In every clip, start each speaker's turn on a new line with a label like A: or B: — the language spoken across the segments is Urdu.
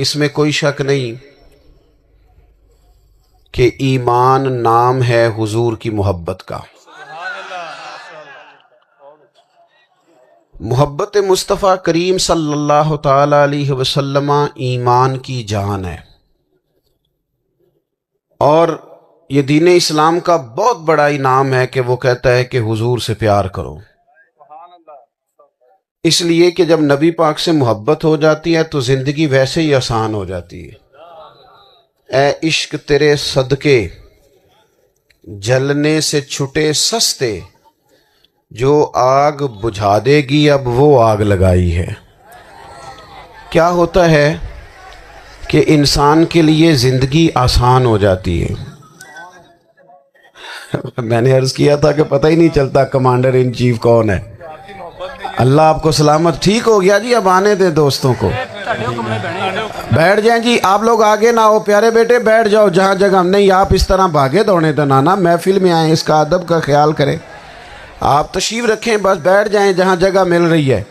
A: اس میں کوئی شک نہیں کہ ایمان نام ہے حضور کی محبت کا۔ محبت مصطفیٰ کریم صلی اللہ تعالی علیہ وسلم ایمان کی جان ہے، اور یہ دین اسلام کا بہت بڑا انعام ہے کہ وہ کہتا ہے کہ حضور سے پیار کرو۔ اس لیے کہ جب نبی پاک سے محبت ہو جاتی ہے تو زندگی ویسے ہی آسان ہو جاتی ہے۔ اے عشق تیرے صدقے جلنے سے چھٹے سستے، جو آگ بجھا دے گی اب وہ آگ لگائی ہے۔ کیا ہوتا ہے کہ انسان کے لیے زندگی آسان ہو جاتی ہے۔ میں نے عرض کیا تھا کہ پتہ ہی نہیں چلتا کمانڈر ان چیف کون ہے۔ اللہ آپ کو سلامت، ٹھیک ہو گیا جی، اب آنے دیں دوستوں کو، بیٹھ جائیں جی، آپ لوگ آگے نہ ہو، پیارے بیٹے بیٹھ جاؤ جہاں جگہ نہیں، آپ اس طرح بھاگے دوڑے تو نانا، محفل میں آئیں، اس کا ادب کا خیال کریں، آپ تشریف رکھیں، بس بیٹھ جائیں جہاں جگہ مل رہی ہے۔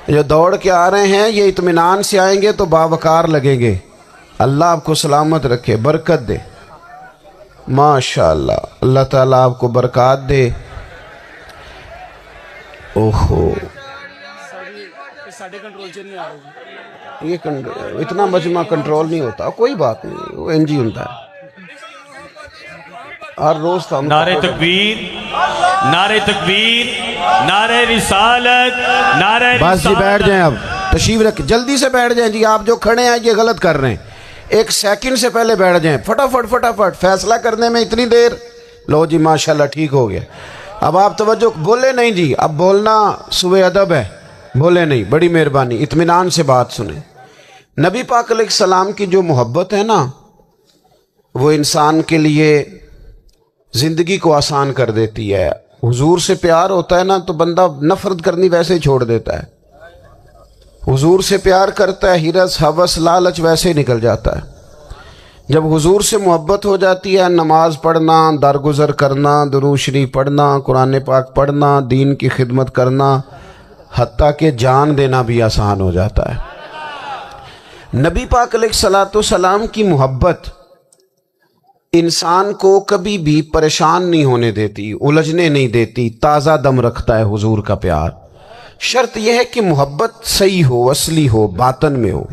A: جو دوڑ کے آ رہے ہیں یہ اطمینان سے آئیں گے تو باوقار لگیں گے۔ اللہ آپ کو سلامت رکھے، برکت دے، ماشاءاللہ، اللہ تعالیٰ آپ کو برکات دے۔ اوہو یہ اتنا مجمع کنٹرول نہیں ہوتا، کوئی بات نہیں، وہ انجی ہوتا ہے ہر روز تھا۔
B: نعرہ تکبیر، نعرہ تکبیر، نعرہ رسالت، نعرہ رسالت۔
A: بس جی بیٹھ جائیں، اب تشریف رکھ، جلدی سے بیٹھ جائیں جی، آپ جو کھڑے ہیں یہ غلط کر رہے ہیں، ایک سیکنڈ سے پہلے بیٹھ جائیں، فٹافٹ فٹافٹ، فیصلہ کرنے میں اتنی دیر۔ لو جی ماشاءاللہ ٹھیک ہو گیا۔ اب آپ توجہ، بولے نہیں جی، اب بولنا سوء ادب ہے، بولے نہیں، بڑی مہربانی، اطمینان سے بات سنیں۔ نبی پاک علیہ السلام کی جو محبت ہے نا، وہ انسان کے لیے زندگی کو آسان کر دیتی ہے۔ حضور سے پیار ہوتا ہے نا تو بندہ نفرت کرنی ویسے ہی چھوڑ دیتا ہے۔ حضور سے پیار کرتا ہے، ہرس ہوس لالچ ویسے ہی نکل جاتا ہے۔ جب حضور سے محبت ہو جاتی ہے، نماز پڑھنا، درگزر کرنا، درود شریف پڑھنا، قرآن پاک پڑھنا، دین کی خدمت کرنا، حتیٰ کہ جان دینا بھی آسان ہو جاتا ہے۔ نبی پاک علیہ الصلوۃ والسلام کی محبت انسان کو کبھی بھی پریشان نہیں ہونے دیتی، الجھنے نہیں دیتی، تازہ دم رکھتا ہے حضور کا پیار۔ شرط یہ ہے کہ محبت صحیح ہو، اصلی ہو، باطن میں ہو۔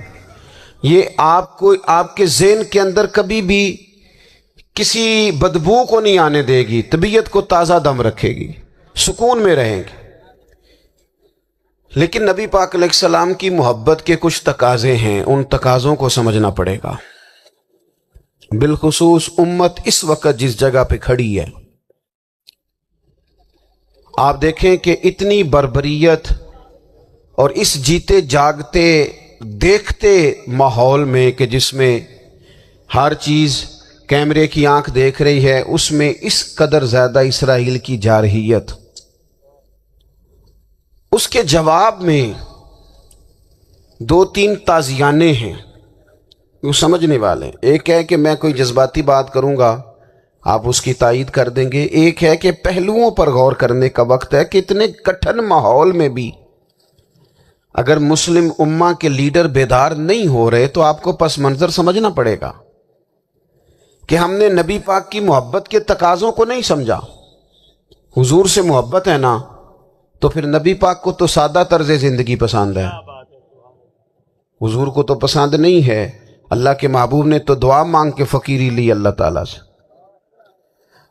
A: یہ آپ کے ذہن کے اندر کبھی بھی کسی بدبو کو نہیں آنے دے گی، طبیعت کو تازہ دم رکھے گی، سکون میں رہیں گے۔ لیکن نبی پاک علیہ السلام کی محبت کے کچھ تقاضے ہیں، ان تقاضوں کو سمجھنا پڑے گا۔ بالخصوص امت اس وقت جس جگہ پہ کھڑی ہے، آپ دیکھیں کہ اتنی بربریت اور اس جیتے جاگتے دیکھتے ماحول میں کہ جس میں ہر چیز کیمرے کی آنکھ دیکھ رہی ہے، اس میں اس قدر زیادہ اسرائیل کی جارحیت، اس کے جواب میں دو تین تازیانے ہیں وہ سمجھنے والے۔ ایک ہے کہ میں کوئی جذباتی بات کروں گا، آپ اس کی تائید کر دیں گے۔ ایک ہے کہ پہلوؤں پر غور کرنے کا وقت ہے کہ اتنے کٹھن ماحول میں بھی اگر مسلم امہ کے لیڈر بیدار نہیں ہو رہے تو آپ کو پس منظر سمجھنا پڑے گا کہ ہم نے نبی پاک کی محبت کے تقاضوں کو نہیں سمجھا۔ حضور سے محبت ہے نا تو پھر نبی پاک کو تو سادہ طرز زندگی پسند ہے، حضور کو تو پسند نہیں ہے۔ اللہ کے محبوب نے تو دعا مانگ کے فقیری لی اللہ تعالیٰ سے۔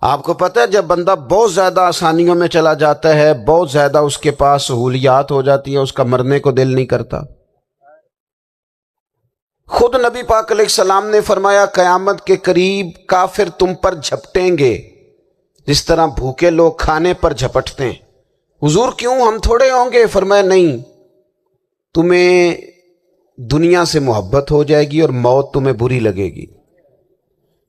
A: آپ کو پتہ ہے جب بندہ بہت زیادہ آسانیوں میں چلا جاتا ہے، بہت زیادہ اس کے پاس سہولیات ہو جاتی ہیں، اس کا مرنے کو دل نہیں کرتا۔ خود نبی پاک علیہ السلام نے فرمایا قیامت کے قریب کافر تم پر جھپٹیں گے جس طرح بھوکے لوگ کھانے پر جھپٹتے ہیں۔ حضور کیوں، ہم تھوڑے ہوں گے؟ فرمایا نہیں، تمہیں دنیا سے محبت ہو جائے گی اور موت تمہیں بری لگے گی۔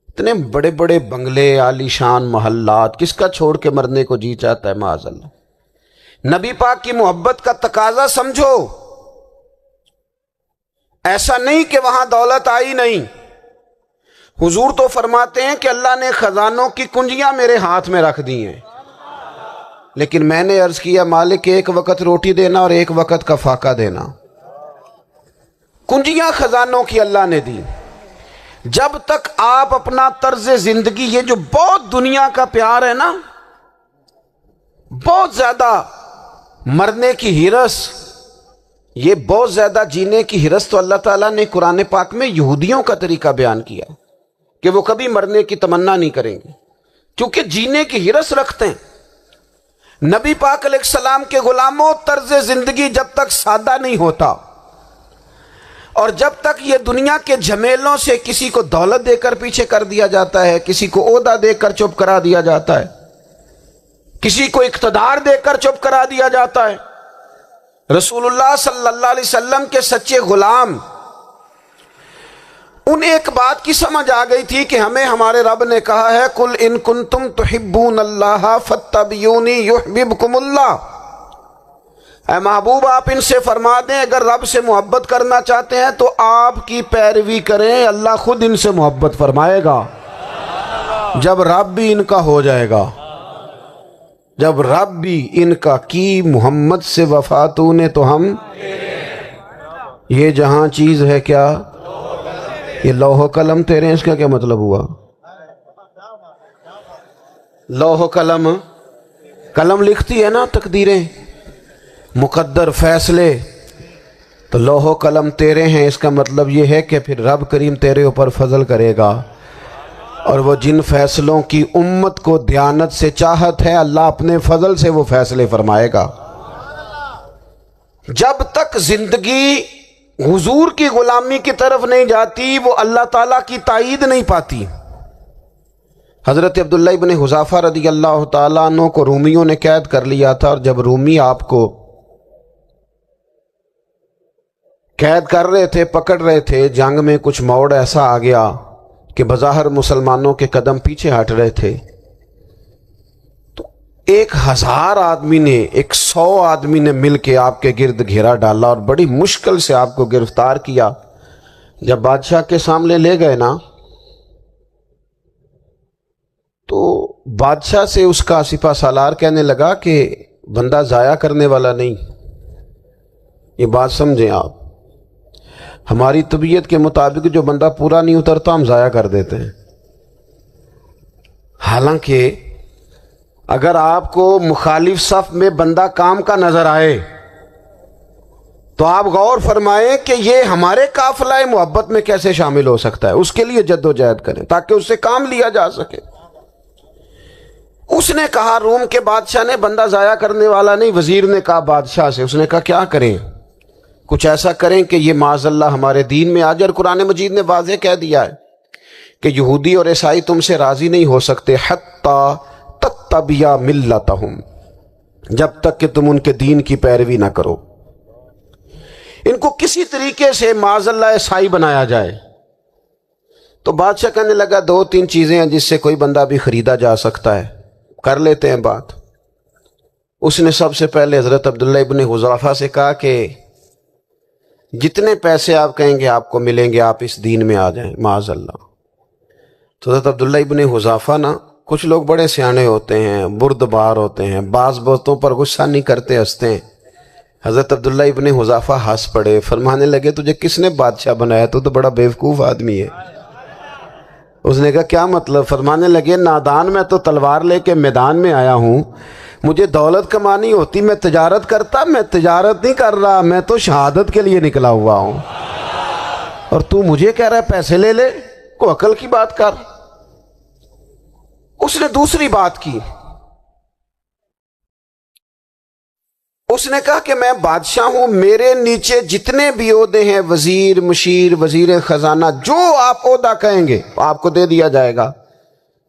A: اتنے بڑے بڑے بنگلے، عالی شان محلات، کس کا چھوڑ کے مرنے کو جی چاہتا ہے معاذ اللہ۔ نبی پاک کی محبت کا تقاضا سمجھو، ایسا نہیں کہ وہاں دولت آئی نہیں۔ حضور تو فرماتے ہیں کہ اللہ نے خزانوں کی کنجیاں میرے ہاتھ میں رکھ دی ہیں، لیکن میں نے عرض کیا مالک ایک وقت روٹی دینا اور ایک وقت کا فاقہ دینا۔ کنجیاں خزانوں کی اللہ نے دی. جب تک آپ اپنا طرز زندگی، یہ جو بہت دنیا کا پیار ہے نا، بہت زیادہ مرنے کی ہرس، یہ بہت زیادہ جینے کی ہرس، تو اللہ تعالیٰ نے قرآن پاک میں یہودیوں کا طریقہ بیان کیا کہ وہ کبھی مرنے کی تمنا نہیں کریں گے کیونکہ جینے کی ہرس رکھتے ہیں. نبی پاک علیہ السلام کے غلاموں، طرز زندگی جب تک سادہ نہیں ہوتا اور جب تک یہ دنیا کے جھمیلوں سے کسی کو دولت دے کر پیچھے کر دیا جاتا ہے، کسی کو عہدہ دے کر چپ کرا دیا جاتا ہے، کسی کو اقتدار دے کر چپ کرا دیا جاتا ہے، رسول اللہ صلی اللہ علیہ وسلم کے سچے غلام، انہیں ایک بات کی سمجھ آ گئی تھی کہ ہمیں ہمارے رب نے کہا ہے قل ان کنتم تحبون اللہ فاتبعونی یحببکم اللہ. اے محبوب آپ ان سے فرما دیں اگر رب سے محبت کرنا چاہتے ہیں تو آپ کی پیروی کریں، اللہ خود ان سے محبت فرمائے گا. جب رب بھی ان کا ہو جائے گا، جب رب بھی ان کا کی محمد سے وفا تو نے تو ہم، یہ جہاں چیز ہے کیا، یہ لوح و قلم تیرے ہیں، اس کا کیا مطلب ہوا؟ لوح و قلم، قلم لکھتی ہے نا تقدیریں، مقدر فیصلے، تو لوح و قلم تیرے ہیں، اس کا مطلب یہ ہے کہ پھر رب کریم تیرے اوپر فضل کرے گا، اور وہ جن فیصلوں کی امت کو دیانت سے چاہت ہے اللہ اپنے فضل سے وہ فیصلے فرمائے گا. جب تک زندگی حضور کی غلامی کی طرف نہیں جاتی وہ اللہ تعالیٰ کی تائید نہیں پاتی. حضرت عبداللہ ابن حذافہ رضی اللہ تعالیٰ عنہ کو رومیوں نے قید کر لیا تھا، اور جب رومی آپ کو قید کر رہے تھے، پکڑ رہے تھے، جنگ میں کچھ موڑ ایسا آ گیا کہ بظاہر مسلمانوں کے قدم پیچھے ہٹ رہے تھے، تو 1000 آدمی نے، 100 آدمی نے مل کے آپ کے گرد گھیرا ڈالا اور بڑی مشکل سے آپ کو گرفتار کیا. جب بادشاہ کے سامنے لے گئے نا تو بادشاہ سے اس کا سپہ سالار کہنے لگا کہ بندہ ضائع کرنے والا نہیں. یہ بات سمجھیں آپ، ہماری طبیعت کے مطابق جو بندہ پورا نہیں اترتا ہم ضائع کر دیتے ہیں. حالانکہ اگر آپ کو مخالف صف میں بندہ کام کا نظر آئے تو آپ غور فرمائیں کہ یہ ہمارے قافلہ محبت میں کیسے شامل ہو سکتا ہے، اس کے لیے جد و جہد کریں تاکہ اس سے کام لیا جا سکے. اس نے کہا، روم کے بادشاہ نے، بندہ ضائع کرنے والا نہیں. وزیر نے کہا بادشاہ سے، اس نے کہا کیا کریں؟ کچھ ایسا کریں کہ یہ معاذ اللہ ہمارے دین میں آ جائے. اور قرآن مجید نے واضح کہہ دیا ہے کہ یہودی اور عیسائی تم سے راضی نہیں ہو سکتے حتی تتبع ملتہم، جب تک کہ تم ان کے دین کی پیروی نہ کرو. ان کو کسی طریقے سے معاذ اللہ عیسائی بنایا جائے. تو بادشاہ کہنے لگا 2-3 چیزیں ہیں جس سے کوئی بندہ بھی خریدا جا سکتا ہے، کر لیتے ہیں بات. اس نے سب سے پہلے حضرت عبداللہ ابن حذافہ سے کہا کہ جتنے پیسے آپ کہیں گے آپ کو ملیں گے، آپ اس دین میں آ جائیں معاذ اللہ. تو حضرت عبداللہ ابن حذافہ نا، کچھ لوگ بڑے سیانے ہوتے ہیں، بردبار ہوتے ہیں، بعض باتوں پر غصہ نہیں کرتے، ہنستے ہیں. حضرت عبداللہ ابن حذافہ ہنس پڑے، فرمانے لگے تجھے کس نے بادشاہ بنایا؟ تو بڑا بیوقوف آدمی ہے. اس نے کہا کیا مطلب؟ فرمانے لگے نادان، میں تو تلوار لے کے میدان میں آیا ہوں، مجھے دولت کمانی ہوتی میں تجارت کرتا، میں تجارت نہیں کر رہا، میں تو شہادت کے لیے نکلا ہوا ہوں، اور تو مجھے کہہ رہا ہے پیسے لے لے، کو عقل کی بات کر. اس نے دوسری بات کی، اس نے کہا کہ میں بادشاہ ہوں، میرے نیچے جتنے بھی عہدے ہیں، وزیر، مشیر، وزیر خزانہ، جو آپ عہدہ کہیں گے آپ کو دے دیا جائے گا،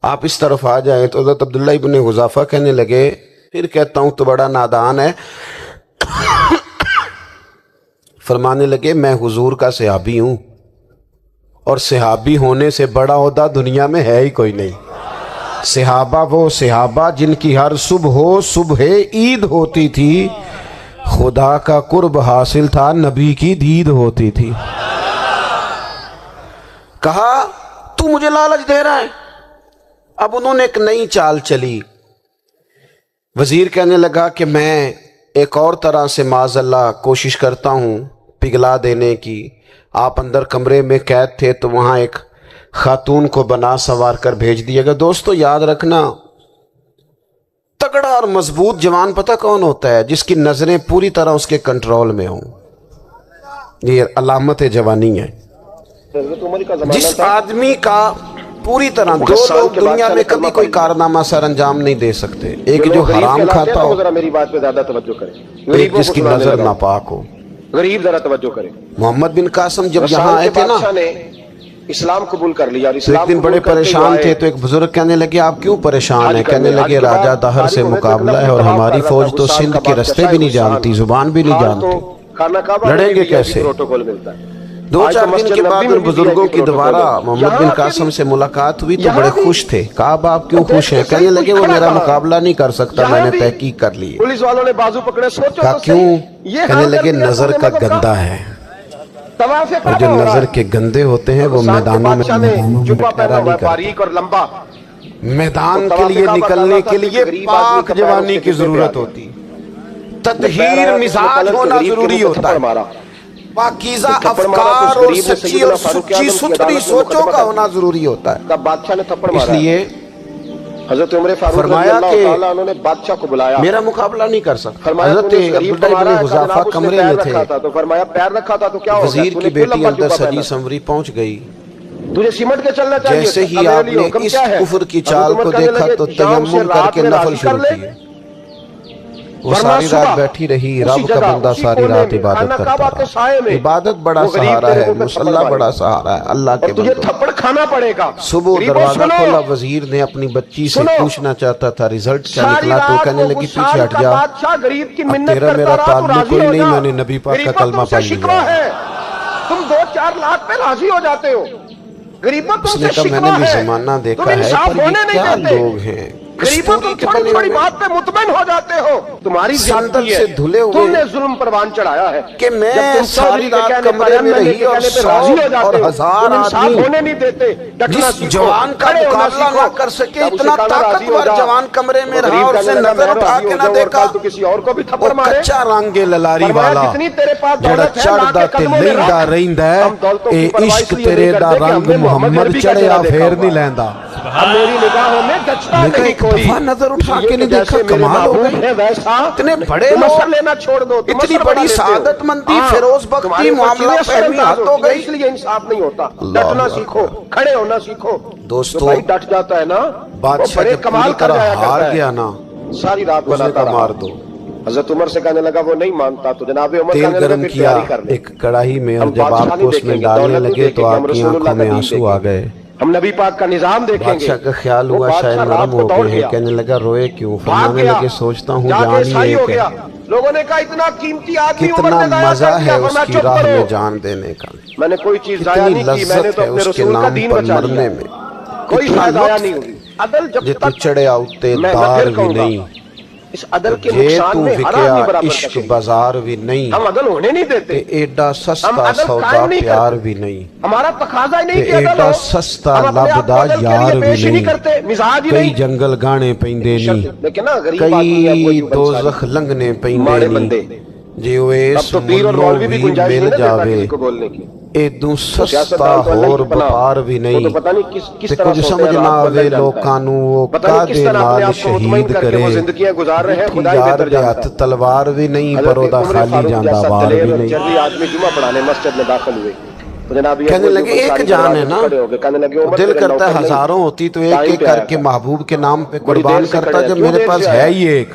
A: آپ اس طرف آ جائیں. تو حضرت عبداللہ ابن حذافہ کہنے لگے پھر کہتا ہوں تو بڑا نادان ہے. فرمانے لگے میں حضور کا صحابی ہوں، اور صحابی ہونے سے بڑا عہدہ دنیا میں ہے ہی کوئی نہیں. صحابہ وہ صحابہ جن کی ہر صبح عید ہوتی تھی، خدا کا قرب حاصل تھا، نبی کی دید ہوتی تھی. کہا تو مجھے لالچ دے رہا ہے. اب انہوں نے ایک نئی چال چلی. وزیر کہنے لگا کہ میں ایک اور طرح سے معاذ اللہ کوشش کرتا ہوں پگھلا دینے کی. آپ اندر کمرے میں قید تھے تو وہاں ایک خاتون کو بنا سنوار کر بھیج دیا گیا۔ دوستو یاد رکھنا، تگڑا اور مضبوط جوان پتہ کون ہوتا ہے؟ جس کی نظریں پوری طرح اس کے کنٹرول میں ہوں۔ یہ علامت جوانی ہے۔ جس آدمی کا پوری طرح، دو لوگ دنیا میں کبھی کوئی کارنامہ سر انجام نہیں دے سکتے، ایک جو حرام کھاتا ہو،
C: میری بات پہ زیادہ توجہ کریں،
A: ایک جس کی نظر ناپاک ہو۔
C: غریب ذرا توجہ کریں۔
A: محمد بن قاسم جب یہاں آئے تھے نا
C: نے اسلام قبول کر لیا اور
A: تو ایک دن بڑے پریشان تھے، تو ایک بزرگ کہنے لگے آپ کیوں پریشان ہیں؟ کہنے لگے راجہ دہر سے مقابلہ ہے اور ہماری فوج تو سندھ کے رستے بھی نہیں جانتی، زبان بھی نہیں جانتی، لڑیں گے کیسے؟
C: پروٹوکول ملتا ہے۔
A: دو چار دن کے بعد ان بزرگوں کی دوبارہ محمد بن قاسم سے ملاقات ہوئی تو بڑے خوش تھے۔ کہا آپ کیوں خوش ہیں؟ کہنے لگے وہ میرا مقابلہ نہیں کر سکتا، میں نے تحقیق کر لی۔
C: پولیس والوں نے بازو پکڑے، سوچو
A: کہا کیوں؟ کہنے لگے نظر کا گندہ ہے، اور جو نظر کے گندے ہوتے ہیں وہ میدانوں میں ٹھہرا نہیں کرتے۔ میدان کے لیے نکلنے کے لیے پاک جوانی کی ضرورت ہوتی، تطہیر مزاج ہونا ضروری ہوتا ہے، پاکیزہ افکار اور سچی اور سچی ستھری سوچوں کا ہونا ضروری ہوتا ہے۔
C: بادشاہ نے تھپڑ
A: اس
C: مارا،
A: لیے
C: حضرت عمر فاروق
A: فرمایا
C: رضی
A: کہ
C: اللہ تعالیٰ عنہ نے بادشاہ کو بلایا،
A: میرا مقابلہ نہیں کر سکتا۔
C: فرمایا
A: حضرت عبداللہ بن حذافہ کمرے میں تھے،
C: تو فرمایا پیر رکھا تھا تو کیا ہوگا؟
A: وزیر کی بیٹی اندر سجی سنوری پہنچ گئی،
C: تجھے سمٹ کے چلنا چاہیے۔
A: جیسے ہی آپ نے اس کفر کی چال کو دیکھا تو تیمم کر کے نفل شروع کیے۔ وہ ساری رات بیٹھی رہی، رب کا بندہ ساری رات عبادت کرتا رہا۔ عبادت بڑا سہارا ہے، مصلی بڑا سہارا ہے اللہ کے
C: تجھے
A: بندوں۔
C: تھپڑ کھانا پڑے گا۔
A: صبح دروازہ کھولا، وزیر نے اپنی بچی سے پوچھنا چاہتا تھا رزلٹ کیا نکلا، تو کہنے لگی پیچھے ہٹ جا، اب تیرا میرا تعلق کوئی نہیں، میں نے نبی پاک کا کلمہ پڑھ لیا ہے۔
C: تم 2-4 لاکھ پہ راضی ہو جاتے ہو، غریبوں
A: اس
C: تم
A: نے
C: سے
A: کہا میں نے
C: شکوہ
A: بھی
C: ہے،
A: زمانہ دیکھا
C: تم
A: ہے،
C: انصاف
A: پر
C: ہونے
A: یہ
C: نہیں
A: کیا
C: دیتے،
A: لوگ ہیں؟
C: غریبوں تم تھوڑی تھوڑی بات پہ مطمئن ہو جاتے ہو، تمہاری زیادتی ہے، تم نے ظلم پروان چڑھایا ہے
A: کہ میں ساری رات کمرے میں رہی اور 100 اور 1000 آدمی
C: ہونے نہیں دیتے،
A: جس جوان کا مقابلہ نہ کر سکے، اتنا طاقتور جوان کمرے میں رہا اور اسے نظر اٹھا کے نہ دیکھا،
C: تو کسی اور کو بھی
A: وہ
C: تھپڑ مارے۔
A: کچا رنگے للاری والا جڑا چڑھدا تے لیندا رہندا ہے، اے عشق تیرے دا رنگ محمد چڑھیا پھر نہیں لیندا۔
C: اب میری نگاہوں میں جچتا
A: میں کہا
C: نہیں
A: ایک
C: کوئی،
A: دفعہ نظر اٹھا کے نہیں دیکھا، کمال ہو گئی۔ اتنے بڑے لوگ،
C: لینا چھوڑ دو،
A: اتنی بڑی سعادت مندی، فیروز بختی، معاملہ فہمی ہاتھ ہو گئی۔
C: اس لیے انصاف نہیں ہوتا، ڈٹنا سیکھو، کھڑے ہونا سیکھو۔
A: دوستو،
C: جو بھائی ڈٹ جاتا ہے نا،
A: بادشاہ جب پوری طرح ہار گیا نا،
C: ساری رات
A: اسے
C: بناتا
A: کہا مار
C: رہا۔
A: دو۔
C: حضرت عمر سے کہنے لگا وہ نہیں مانتا، تو جناب عمر
A: تیل
C: کہنے لگا
A: گرم
C: پھر
A: کیا
C: تیاری کر لیں۔
A: ایک کڑاہی میں، اور
C: ہم
A: جب
C: بادشاہ
A: آپ کو
C: نہیں
A: اس میں
C: دیکھیں گے،
A: ڈالنے
C: دولت نہیں
A: لگے تو
C: دیکھیں گے،
A: آپ
C: ہم
A: کی
C: رسول
A: آنکھوں
C: اللہ
A: میں
C: کا دین
A: آنسو آ
C: دیکھیں گے،
A: گئے۔
C: ہم نبی پاک کا نظام دیکھیں گے۔
A: بادشاہ کا خیال ہوا شاید نرم ہو گئے ہیں، کہنے لگا روئے کیوں؟ فرمانے لگے سوچتا ہوں جان ہی ایک ہے،
C: لوگوں نے کہا اتنا قیمتی آدمی
A: کتنا مزہ ہے اس کی راہ میں جان دینے کا،
C: میں نے کوئی چیز ضائع
A: کتنی
C: نہیں کی، میں نے
A: لذت
C: تو
A: ہے
C: اپنے
A: اس کے
C: رسول کا
A: نام
C: دین
A: پر
C: بچا
A: مرنے
C: لیا،
A: میں،
C: کوئی
A: اتنا
C: شاید ضائع
A: لطف
C: نہیں ہوگی۔ عدل جب
A: جے تو
C: تک
A: چڑھے آؤتے
C: میں
A: دار
C: پھر
A: بھی
C: کہوں گا،
A: نہیں،
C: اس عدل کے
A: جے
C: نقصان
A: تو
C: میں ہر
A: وکیا
C: آدمی برابر
A: عشق
C: کشے،
A: بازار بھی نہیں،
C: ہم عدل ہونے نہیں دیتے،
A: تے ایڈا
C: ہم
A: سستا
C: عدل
A: سودا
C: قائم نہیں
A: پیار
C: کرتے،
A: بھی نہیں،
C: ہمارا تقاضا ہی نہیں
A: تے
C: کہ عدل
A: ایڈا
C: ہو،
A: سستا
C: ہم اپنے آپ کو
A: لبدا
C: عدل کے
A: یار
C: لیے
A: بھی
C: پیش ہی نہیں
A: نہیں،
C: کرتے، مزاج ہی
A: کئی
C: نہیں۔
A: جنگل گانے پیندے نہیں،
C: لیکن نا غریب آدمی ہے،
A: کئی
C: کوئی بن
A: دوزخ
C: ساری
A: لنگنے پیندے
C: ماڑے
A: نہیں،
C: بندے۔
A: جے
C: اب
A: ویس
C: تو پیر اور
A: ملو
C: مولوی بھی
A: بھی
C: گنجائش
A: مل
C: نہیں دیتا
A: جاوے،
C: کسی کو بولنے کی۔
A: ایدوں سستا
C: سیاستدان تو اللہ
A: ہور
C: کی پناہ،
A: بپار بھی
C: وہ
A: نہیں،
C: تو پتہ نہیں کس
A: تے
C: طرح
A: کچھ
C: سوتے
A: سمجھ
C: ہیں،
A: نہ
C: رات کو
A: آوے
C: اللہ جانتا ہے۔
A: لوکانوں وہ
C: پتہ نہیں کس
A: کادے
C: طرح اپنے
A: نال
C: آپ کو مطمئن
A: شہید
C: کر کے
A: کرے،
C: وہ زندگیاں گزار رہے ہیں،
A: اٹھی
C: خدا ہی
A: یار
C: بہتر
A: دے
C: جانتا
A: ہاتھ
C: ہے۔
A: تلوار بھی نہیں،
C: حضرت
A: پر او دا
C: عمر
A: خالی
C: فاروق
A: جاندہ
C: جیسا
A: بار
C: دلیر
A: بھی
C: اور
A: نہیں۔
C: چربی آدمی جمعہ پڑھانے مسجد میں داخل ہوئے، تو جناب یہ
A: کہنے لگے ایک جان ہے نا، دل کرتا ہے ہزاروں ہوتی تو ایک ایک کر کے محبوب کے نام پہ قربان کرتا، جب میرے پاس ہے ہی ایک،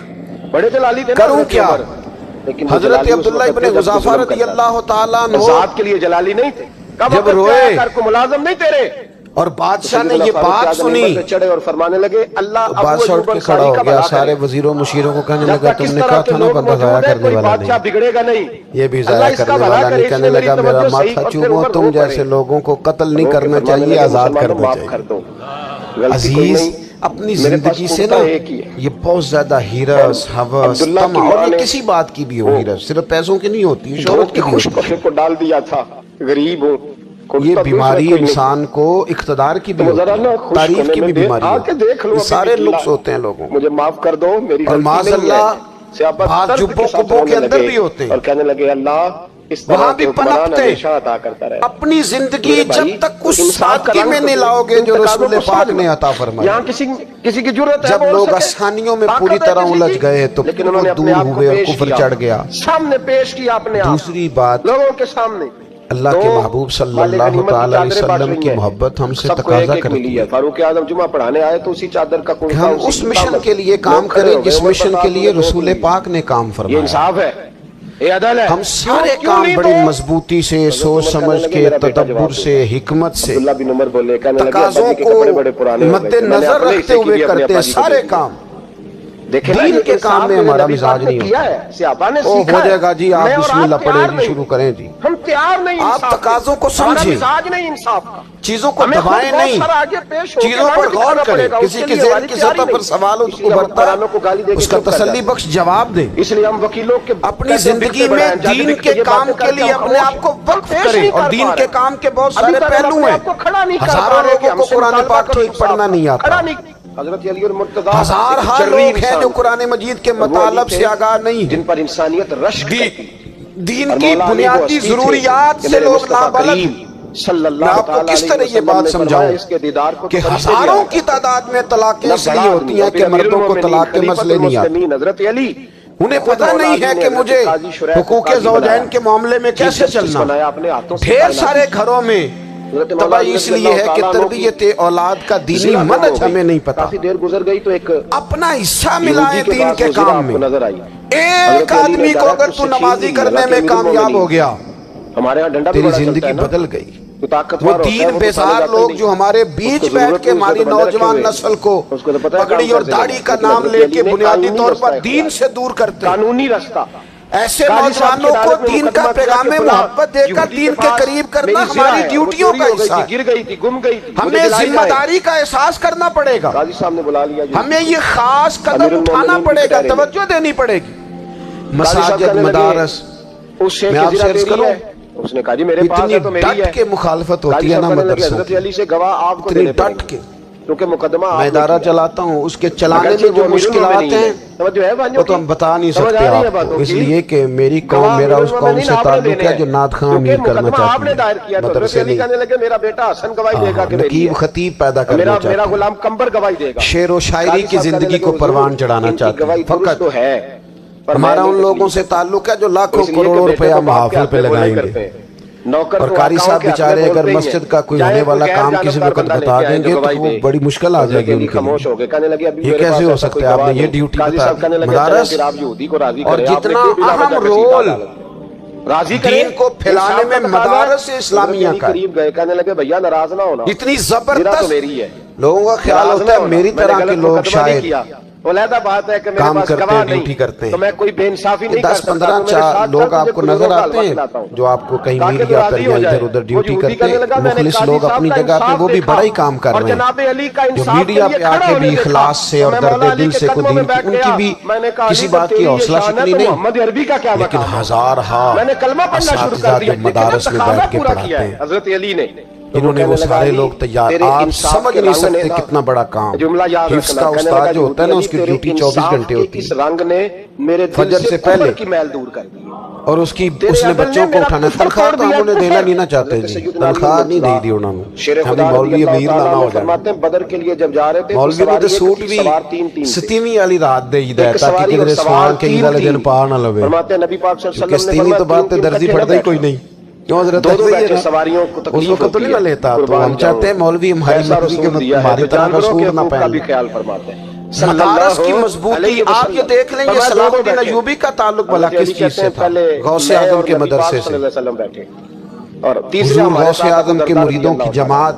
C: بڑے جلالی تھے نا
A: کروں
C: حضرت
A: کیا؟
C: عمر، لیکن وہ
A: حضرت
C: جلالی اس
A: عبداللہ
C: وقت
A: ابن
C: تھے جب
A: حذافہ
C: ظلم
A: رضی
C: کرتا
A: اللہ تعالیٰ
C: تھا،
A: عنہ
C: ذات کے لیے جلالی نہیں تھے، کب
A: جب روئے
C: کو ملازم نہیں تیرے،
A: اور بادشاہ نے یہ بات سنی
C: چڑھے اور فرمانے لگے اللہ
A: تو بادشاہ اٹھ کے کھڑا ہو گیا، سارے وزیروں مشیروں کو کہنے لگا تم نے کہا تھا نا بندہ ضائع کرنے والا نہیں،
C: بگڑے گا نہیں،
A: یہ بھی ضائع کرنے والا نہیں، کہنے لگا میرا ماتھا چومو، تم جیسے لوگوں کو قتل نہیں کرنا چاہیے، آزاد کرنا چاہیے۔ عزیز اپنی زندگی سے نا یہ بہت زیادہ ہیرس، ہوس، طمع، اور یہ کسی بات کی بھی ہو، ہیرس صرف پیسوں کی نہیں ہوتی، شہرت کی بھی ہوتی ہے،
C: کو ڈال دیا تھا، غریب ہوں،
A: یہ بیماری انسان کو اقتدار کی بھی ہوتی ہے، تعریف کی بھی بیماری ہوتی ہے، یہ سارے نقص ہوتے ہیں لوگوں،
C: مجھے معاف کر دو، میری
A: اور معاذ اللہ بعض جبوں قبوں کے اندر بھی ہوتے ہیں،
C: اور کہنے لگے اللہ
A: وہاں بھی پنپتے اپنی زندگی جب تک اس سادگی میں نہیں لاؤ گے جو رسول پاک نے عطا فرمائی.
C: یہاں کسی کی ضرورت ہے
A: جب لوگ آسانیوں میں پوری طرح الجھ گئے تو
C: لیکن انہوں نے
A: دور ہوئے اور کفر چڑھ گیا.
C: سامنے پیش کیا اپنے آپ
A: دوسری بات
C: لوگوں کے سامنے
A: اللہ کے محبوب صلی اللہ تعالی علیہ وسلم کی محبت ہم سے تقاضا کرتی ہے
C: فاروق اعظم جمعہ پڑھانے آئے تو اسی چادر کا
A: کہ ہم اس مشن کے لیے کام کریں جس مشن کے لیے رسول پاک نے کام
C: یہ
A: فرمایا.
C: انصاف ہے، یہ عدل ہے.
A: ہم سارے کام بڑی مضبوطی سے سوچ سمجھ کے تدبر سے حکمت سے
C: عبداللہ بن عمر بولے
A: تقاضوں کو مد نظر رکھتے ہوئے کرتے ہیں سارے کام. دین کے کام میں ہمارا مزاج نہیں ہوتا. ہو جائے گا جی، آپ بسم اللہ پڑھیں جی، شروع کریں جی.
C: ہم تیار نہیں،
A: آپ تقاضوں کو سمجھیں،
C: مزاج نہیں انصاف کا،
A: چیزوں کو دبائیں نہیں، چیزوں پر غور کریں. کسی کے ذہن کی سطح پر سوال ابھرتا ہے اس کا تسلی بخش جواب دیں.
C: اس لیے ہم وکیلوں کے
A: اپنی زندگی میں دین کے کام کے لیے اپنے آپ کو وقف کریں. اور دین کے کام کے بہت سارے پہلو ہیں. ہزاروں لوگوں کو قرآن پاک ٹھیک پڑھنا نہیں آتا.
C: حضرت علی اور مرتضیٰ
A: ہزار لوگ ہیں جو قرآن مجید کے مطالب سے آگاہ نہیں
C: جن پر انسانیت رشک
A: دین کی بنیادی ضروریات سے لوگ نابلد. میں آپ کو کس طرح یہ بات سمجھاؤں کہ ہزاروں کی تعداد میں طلاقیں اس لیے ہوتی ہیں کہ مردوں کو طلاق کے مسئلے نہیں آتے.
C: حضرت علی
A: انہیں پتہ نہیں ہے کہ مجھے حقوق زوجین کے معاملے میں کیسے چلنا. ڈھیر سارے گھروں میں تباہی اس لیے ہے کہ تربیت اولاد کا دینی منہج ہمیں نہیں پتا.
C: کافی دیر گزر گئی تو ایک
A: اپنا حصہ ملائے دین کے کام میں. ایک آدمی کو اگر تو نمازی کرنے میں کامیاب ہو گیا
C: ہمارے ہاں ڈنڈا
A: تیری زندگی بدل گئی. وہ دین بیزار لوگ جو ہمارے بیچ بیٹھ کے ہماری نوجوان نسل کو پگڑی اور داڑھی کا نام لے کے بنیادی طور پر دین سے دور کرتے ہیں،
C: قانونی رستہ
A: ایسے نوجوانوں کو دین کا پیغام محبت دے کر دین کے قریب کرنا ہماری ڈیوٹیوں کا حصہ ہے.
C: گر گئی تھی، گم گئی تھی.
A: ہمیں ذمہ داری کا احساس کرنا پڑے گا.
C: قاضی صاحب نے بلا لیا،
A: ہمیں یہ خاص قدم اٹھانا پڑے گا، توجہ دینی پڑے گی. مساجد مدارس میں آپ سے عرض کروں
C: اس نے کہا جی میرے پاس ہے تو میری ہے.
A: ڈٹ کے مخالفت ہوتی ہے نا مدرسوں
C: حضرت علی سے گواہ آپ کو
A: اتنی ڈٹ کے.
C: کیونکہ مقدمہ
A: میں ادارہ چلاتا ہوں، اس کے چلانے میں جو مشکلات ہیں وہ تو ہم بتا نہیں سکتے آپ کو، اس لیے کہ میری قوم میرا اس قوم سے تعلق ہے جو نعت خواں امیر کرنا چاہتی ہے. مدرسے نہیں،
C: میرا بیٹا حسن گواہی دے گا کہ
A: نقیب خطیب پیدا کرنا چاہتا
C: میرا غلام کمبر گواہی دے گا.
A: شعر و شاعری کی زندگی کو پروان چڑھانا چاہتا ہے. فقط ہمارا ان لوگوں سے تعلق ہے جو لاکھوں کروڑوں روپیہ محافل پہ لگائیں گے. اور قاری صاحب بیچارے اگر مسجد کا کوئی ہونے والا کام کسی وقت بتا دیں گے تو وہ بڑی مشکل آ جائے گی ان کے لیے. یہ کیسے ہو سکتا ہے؟ آپ نے یہ ڈیوٹی بتا دی. مدارس اور جتنا اہم رول دین کو پھیلانے میں مدارس اسلامیہ کا اتنی زبردست لوگوں کا خیال ہوتا ہے میری طرح کے لوگ شاید کام کرتے ہیں، ڈیوٹی کرتے ہیں.
C: تو میں کوئی بے انصافی نہیں
A: 10-15 لوگ آپ کو نظر آتے ہیں جو آپ کو کہیں میڈیا پر یا ادھر ادھر ڈیوٹی کرتے ہیں. مخلص لوگ اپنی جگہ پہ وہ بھی بڑا ہی کام کر رہے ہیں جو میڈیا پہ آ کے بھی اخلاص سے اور درد دل سے ان کی بھی کسی بات کی حوصلہ شکنی نہیں، لیکن ہزارہا اساتذہ جو مدارس میں بیٹھ کے پڑھاتے ہیں
C: حضرت علی نے
A: انہوں نے وہ سارے لوگ تیار. آپ سمجھ نہیں سکتے کتنا بڑا کام. حفظ کا استاد جو ہوتا ہے نا اس کی ڈیوٹی 24 گھنٹے ہوتی ہے. فجر سے پہلے اور اس نے بچوں کو اٹھانا. تنخواہ تو ہم انہیں دینا نہیں چاہتے جی، تنخواہ نہیں دی دی انہوں نے. ہمیں مولوی امیر لانا ہو جائے.
C: بدر کے لیے جب جا رہے تھے
A: مولوی نے تو سوٹ بھی 27ویں والی رات دے دی ہے تاکہ کدھر سوال کے عید والے دن پا نہ لوے.
C: نبی پاک صلی اللہ علیہ وسلم
A: 27ویں تو بات درزی پڑتا ہی کوئی نہیں.
C: سواریوں کو
A: اس وقت تو نہیں نہ لیتا. تو ہم چاہتے ہیں مولوی ہماری ہماری طرح کا سور نہ پہن. مدارس کی مضبوطی آپ یہ دیکھ لیں یہ صلاح الدین ایوبی کا تعلق بلا کس چیز سے تھا؟ غوث اعظم کے مدرسے سے. حضور غوث اعظم کے مریدوں کی جماعت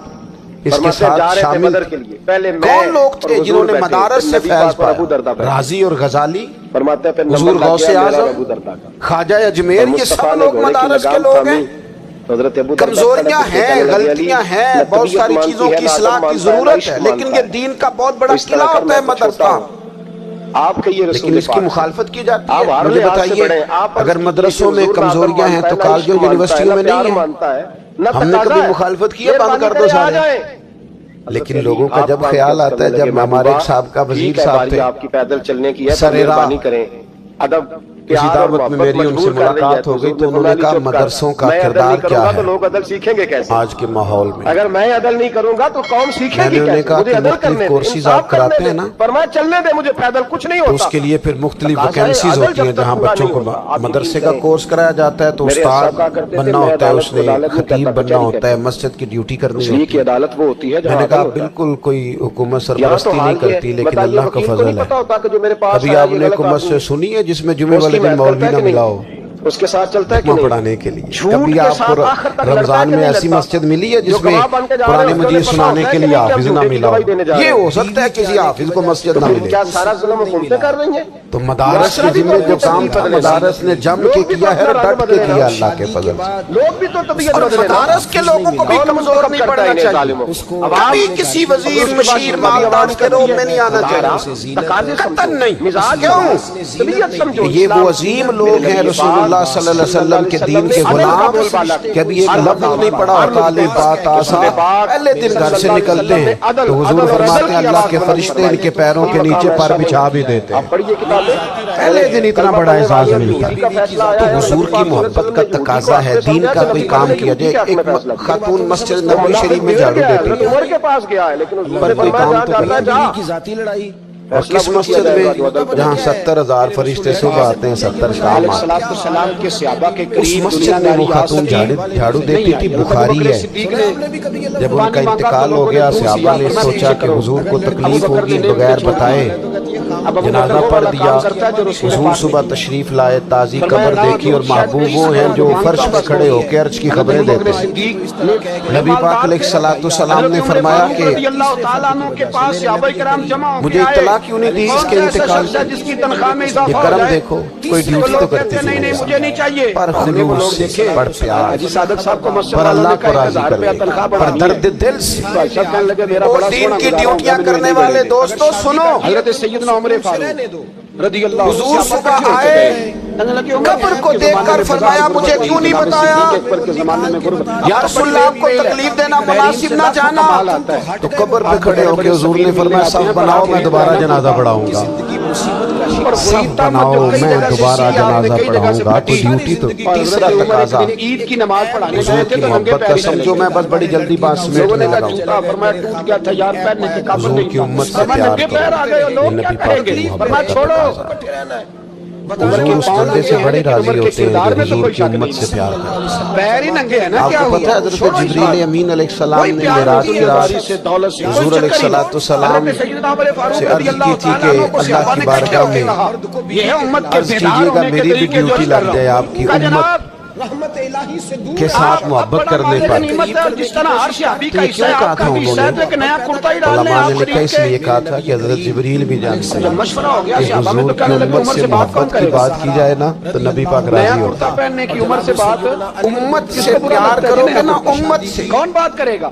A: اس کے ساتھ شامل کون لوگ تھے جنہوں نے مدارس سے فیض پایا؟ رازی اور غزالی، حضور غوث اعظم، خواجہ اجمیر، یہ سب لوگ مدارس کے لوگ ہیں. کمزوریاں ہیں، غلطیاں ہیں، بہت ساری چیزوں کی اصلاح کی ضرورت ہے، لیکن یہ دین کا بہت بڑا قلعہ ہوتا ہے مدرسہ. لیکن اس کی مخالفت کی جاتی ہے. مجھے بتائیے اگر مدرسوں میں کمزوریاں ہیں تو کالجوں یونیورسٹیوں میں نہیں ہیں؟ ہم نے کبھی مخالفت کی ہے بند کر دو سارے. لیکن لوگوں کا جب خیال آتا ہے، جب ہمارے ایک سابقہ وزیر صاحب تھے
C: آپ کی پیدل چلنے کی ہے
A: سر راہ
C: کریں ادب
A: کسی دعوت میں میری ان سے ملاقات ہو گئی تو انہوں نے کہا مدرسوں کا کردار کیا ہے
C: لوگ عدل سیکھیں گے کیسے؟
A: آج کے ماحول میں؟
C: اگر میں عدل نہیں کروں گا تو قوم سیکھے گی
A: میں نے کہا کہ مختلف کورسز آپ کراتے ہیں نا،
C: فرمایا چلنے دے مجھے پیدل کچھ نہیں
A: تو اس
C: ہوتا.
A: کے لیے پھر مختلف ویکینسیز ہوتی ہیں جہاں بچوں کو مدرسے کا کورس کرایا جاتا ہے، تو استاد بننا ہوتا ہے، اس نے خطیب بننا ہوتا ہے، مسجد کی ڈیوٹی کرنی ہوتی ہے.
C: عدالت وہ ہوتی ہے.
A: میں نے کہا بالکل کوئی حکومت سرپرستی نہیں کرتی، لیکن اللہ کا فضل ہے. ابھی آپ نے ایک مسجد سنی ہے جس میں جمعے والے دن مولوی نہ ملا ہو
C: اس کے ساتھ چلتا ہے کہ
A: پڑھانے کے لیے؟ کبھی آپ کو رمضان میں ایسی مسجد ملی ہے جس میں قرآن مجید سنانے کے لیے حافظ نہ ملا ہو؟ یہ ہو سکتا ہے کسی حافظ کو مسجد نہ ملے.
C: کیا سارا ظلم حکومتیں کر رہی ہیں؟
A: تو مدارس کے ذمہ جو کام تھا مدارس نے جم کے کیا ہے، ڈٹ کے کیا اللہ کے فضل سے.
C: لوگ بھی تو طبیعت
A: اور مدارس کے لوگوں کو بھی کمزور نہیں پڑنا چاہیے. ابھی کسی وزیر مشیر مالدار کے روپ میں نہیں آنا چاہیے، قطعاً نہیں. کیوں؟ یہ وہ عظیم لوگ ہیں رسول اللہ صلی اللہ علیہ وسلم کے دین کے غلام. کبھی ایک لفظ نہیں پڑھا ہوتا، الف با تا سا، پہلے دن گھر سے نکلتے ہیں تو حضور فرماتے ہیں اللہ کے فرشتے ان کے پیروں کے نیچے پر بچھا بھی دیتے ہیں. پہلے دن اتنا بڑا احساس ملتا ہے. تو حضور کی محبت کا تقاضا ہے. دین کا کوئی کام کیا جائے. ایک خاتون مسجد نبوی شریف میں جھاڑو دیتی ہے،
C: عمر کے پاس گیا ہے لیکن
A: پر کوئی کام تو نہیں.
D: کی ذاتی لڑائی
A: اور کس مسجد میں جہاں 70,000 فرشتے صبح آتے ہیں 70 شام آتے ہیں،
C: السلام کے صحابہ کے
A: اس
C: قریب
A: مسجد میں وہ خاتون جھاڑو دیتی تھی. بخاری ہے جب ان کا انتقال ہو گیا صحابہ نے سوچا کہ حضور کو تکلیف ہوگی، بغیر بتائے جنازہ پڑھ دیا. حضور صبح تشریف لائے، تازی قبر دیکھی، اور محبوب وہ ہیں جو فرش پہ کھڑے ہو کے عرش کی خبریں دیتے ہیں. نبی پاک علیہ الصلوۃ والسلام نے فرمایا کہ مجھے اطلاع کیوں نہیں دی اس کے انتقال کی؟ یہ کرم دیکھو، کوئی ڈیوٹی تو کرتی تھی پر خلوص، پر پیار، پر اللہ کو راضی کرنے، پر درد دل سے. اور دین کی ڈیوٹیاں کرنے والے دوستو سنو،
C: حضرت سیدنا عمر فاروق رضی اللہ
A: حضور صبح آئے، قبر کو دیکھ کر فرمایا مجھے کیوں نہیں بتایا؟ یا رسول اللہ آپ کو تکلیف دینا مناسب نہ جانا. تو قبر پہ کھڑے ہو کے حضور نے فرمایا صف بناؤ میں دوبارہ جنازہ پڑھاؤں گا. صف بناؤ میں دوبارہ جنازہ پڑھاؤں گا. تو ڈیوٹی تو تیسرا تقاضا
C: عید کی نماز پڑھانے
A: حضور کی محبت کا. سمجھو میں بس بڑی جلدی بات سمیٹنے لگا ہوں. حضور کی امت سے پیار کرو، یہ نبی پاک کی محبت کا تقاضا. حضور اس بندے سے بڑے راضی ہوتے ہیں جو حضور کی امت سے پیار کرتے ہیں. آپ کو پتہ ہے حضرت جبریل امین علیہ السلام نے معراج کی رات حضور علیہ السلام سے عرض کی تھی کہ اللہ کی بارگاہ میں عرض کیجئے گا میری بھی ڈیوٹی لگ جائے آپ کی امت کے ساتھ محبت کرنے پر. تو یہ کیوں کہا تھا انہوں نے؟ علماء نے لکھا اس لیے کہا تھا کہ حضرت جبریل بھی جانتے ہیں کہ حضور کی امت سے محبت کی بات کی جائے نا تو نبی پاک راضی ہوتا. امت سے پیار کرو گے نا، امت سے
C: کون بات کرے گا؟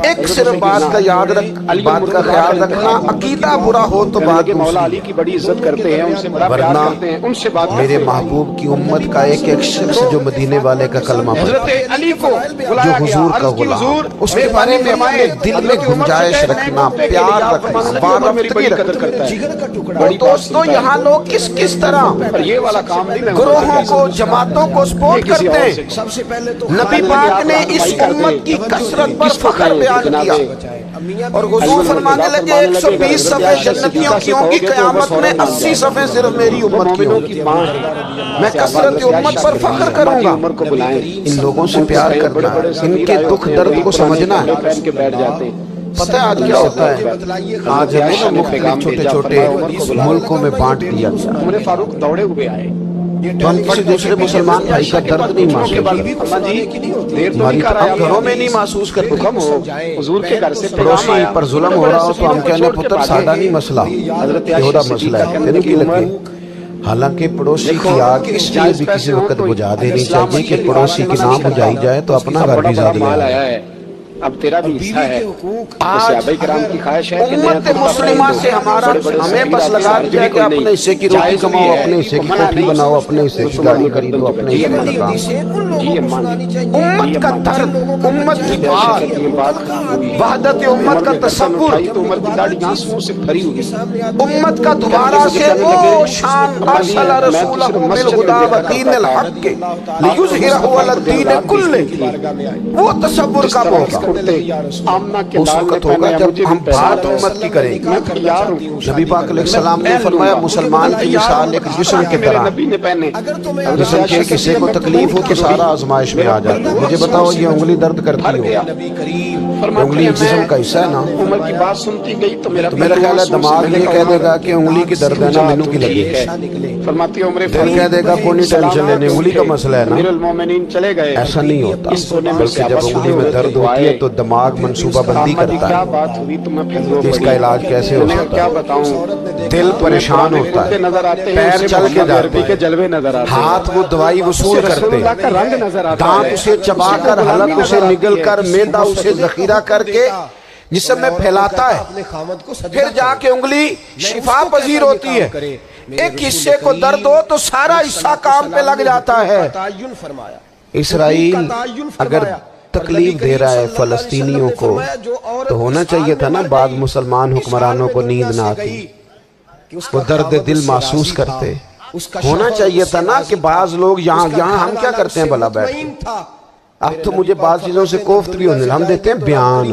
A: ایک صرف بات کا یاد رکھ، بات کا خیال رکھنا، عقیدہ برا ہو تو بات
C: مولا علی کی بڑی عزت کرتے ہیں، ان سے بڑا پیار کرتے ہیں، ان سے بات
A: میرے محبوب کی امت کا ایک ایک شخص جو مدینے والے کا کلمہ پڑھتا ہے،
C: علی کو
A: جو حضور کا غلام، اس کے بارے میں اپنے دل میں گنجائش رکھنا، پیار رکھنا، وابستگی رکھنا. اور دوستو یہاں لوگ کس کس طرح
C: یہ والا کام نہیں،
A: گروہوں کو جماعتوں کو سپورٹ کرتے ہیں.
D: سب سے پہلے تو
A: نبی پاک نے اس امت کی کثرت پر فخر بیان کیا اور حضور فرمانے لگے 120 صفحے جنتیوں کی ہوں گی، قیامت میں 80 صفحے صرف میری امت کی ہوں گی. میں کثرت امت پر فخر کروں گا. ان لوگوں سے پیار کرنا، ان کے دکھ درد کو سمجھنا ہے. پتہ ہے آج کیا ہوتا ہے؟ آج ہمیں مختلف چھوٹے چھوٹے ملکوں میں بانٹ دیا گیا.
C: عمر فاروق دوڑے ہوئے آئے
A: تو ہم کسی دوسرے مسلمان بھائی کا درد نہیں محسوس کرتے، ہم گھروں میں نہیں محسوس کرتے.
C: حضور کے گھر سے
A: پڑوسی پر ظلم ہو رہا ہو تو ہم کہنے پتر سادہ نہیں مسئلہ، یہودہ مسئلہ ہے، تیرے کی لگے. حالانکہ پڑوسی کی آگ اس لیے بھی کسی وقت بجھا دینی چاہیے کہ پڑوسی کی نام بجھائی جائے تو اپنا گھر بھی زیادہ ہے.
C: اب تیرا بھی حصہ ہے صحابہ کرام کی خواہش ہے کہ
A: امت مسلمہ سے ہمارا ہمیں بس لگا دیا کہ اپنے حصے کی روٹی کماؤ، اپنے حصے کی کوٹھی بناؤ، اپنے حصے کی گاڑی خریدو، اپنے حصے کا لگاؤ۔ امت کا درد، امت کی بات، وحدت امت کا تصور، امت کا دوبارہ سے وہ شان ارسل رسولہ بالہدی ودین الحق لیظہرہ علی الدین کلہ، وہ تصور کب ہوگا؟ اس وقت ہوگا جب ہم بات امت کی کریں گے۔ نبی پاک علیہ السلام نے فرمایا مسلمان کی مثال ایک جسم کے طرح، جسم کے ایک حصے کو تکلیف ہو تو سارا آزمائش میں آ جاتا ہے۔ مجھے بتاؤ یہ انگلی درد کرتی ہو، انگلی جسم کا حصہ ہے نا،
C: عمر کی بات سنتی گئی تو
A: میرا خیال ہے دماغ یہ کہہ دے گا کہ انگلی کی درد ہے نا مینو کی لگی ہے،
C: فرماتی عمر
A: دل کہہ دے گا کوئی نہیں ٹینشن لینے، انگلی کا مسئلہ ہے نا۔
C: امیر المومنین چلے گئے،
A: ایسا نہیں ہوتا، بلکہ جب انگلی میں درد ہوتی ہے تو دماغ منصوبہ بندی کرتا
C: کیا
A: ہے
C: بات ہوئی تو میں پھر
A: کہ اس کا علاج کیسے ہو سکتا
C: کیا
A: ہے۔
C: بتاؤں،
A: دل پریشان ہوتا ہے،
C: نظر آتے ہیں،
A: پیر چل کے جاتے
C: کے
A: ہیں،
C: جلوے نظر آتے ہیں،
A: ہاتھ وہ دوائی وصول کرتے
C: رسول اللہ کا
A: ہیں،
C: رنگ نظر آتا ہے،
A: دانت اسے چبا کر، حلق اسے نگل کر، معدہ اسے ذخیرہ کر کے جسم میں پھیلاتا ہے، پھر جا کے انگلی شفا پذیر ہوتی ہے۔ ایک حصے کو درد ہو تو سارا حصہ کام پہ لگ جاتا ہے۔ اسرائیل اگر تکلیف دے رہا ہے فلسطینیوں کو تو ہونا چاہیے تھا نا بعض مسلمان حکمرانوں کو نیند نہ آتی، وہ درد دل محسوس کرتے، ہونا چاہیے تھا نا کہ بعض لوگ یہاں ہم کیا کرتے ہیں بھلا بیٹھ کے، اب تو مجھے بعض چیزوں سے کوفت بھی ہونے، ہم دیتے ہیں بیان۔